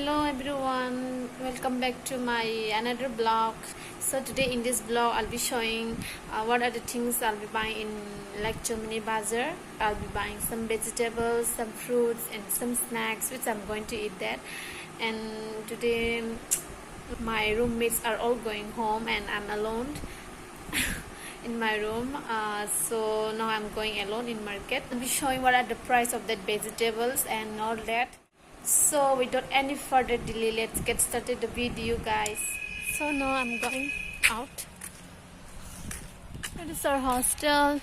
Hello everyone, welcome back to my another vlog. So today in this vlog I'll be showing what are the things I'll be buying in like Chawmuni Bazaar. I'll be buying some vegetables, some fruits and some snacks which I'm going to eat that. And today my roommates are all going home and I'm alone in my room, so now I'm going alone in market. I'll be showing what are the price of that vegetables and all that. So without any further delay, let's get started the video, guys. So now I'm going out. That is our hostel.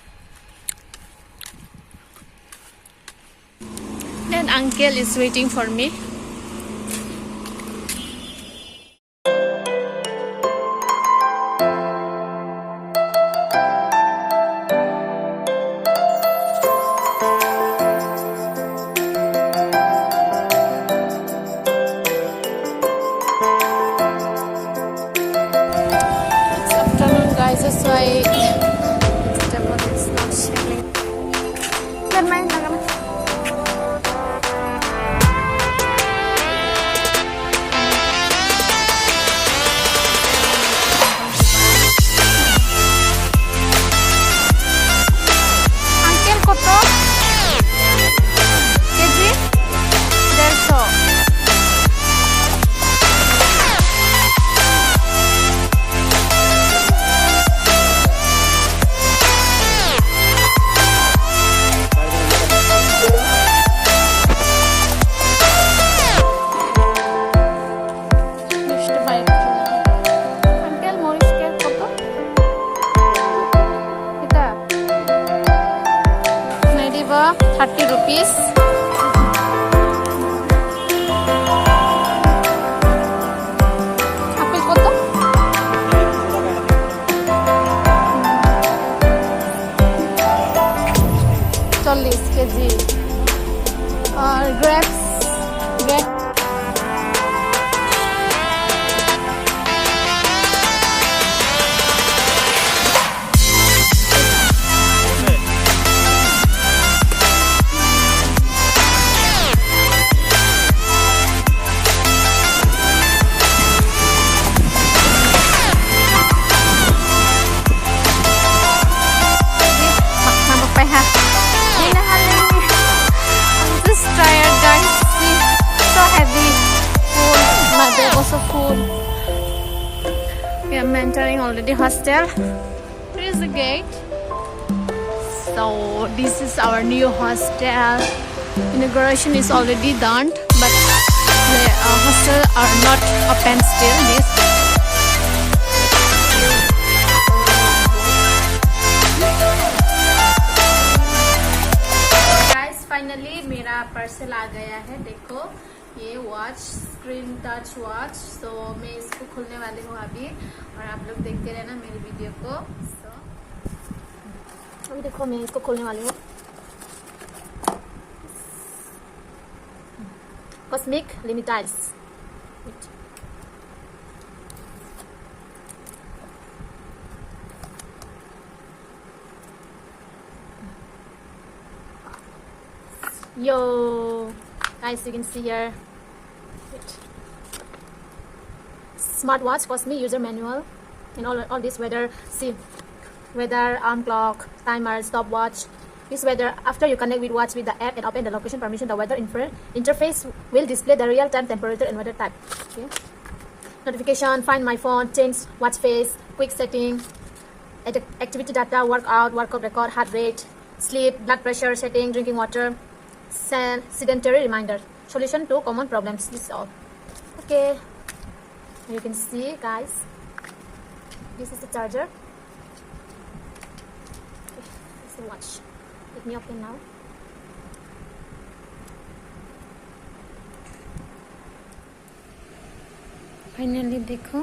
Then uncle is waiting for me. That's why vegetable is not selling. Uncle koto? Keji? 150. ₹30. Apple koto? 40 KG और grapes also full. We are entering already hostel. Here is the gate. So this is our new hostel. Inauguration is already done, but the hostel are not open still. This. Guys, finally मेरा parcel आ गया है. देखो ये watch, screen touch watch. तो मैं इसको खोलने वाली हूँ अभी और आप लोग देखते रहना मेरी वीडियो को. अभी देखो मैं इसको खोलने वाली हूँ. Cosmic limited. Yo guys, you can see here smartwatch, Cosmic user manual, and all this weather. See, weather, alarm clock, timer, stopwatch. This weather, after you connect with watch with the app and open the location permission, the weather interface will display the real-time temperature and weather type. Okay. Notification, find my phone, change watch face, quick setting, activity data, workout record, heart rate, sleep, blood pressure setting, drinking water, sedentary reminder, solution to common problems. This is all. Okay, you can see, guys, this is the charger. Okay, let's watch. Let me open now. Finally देखो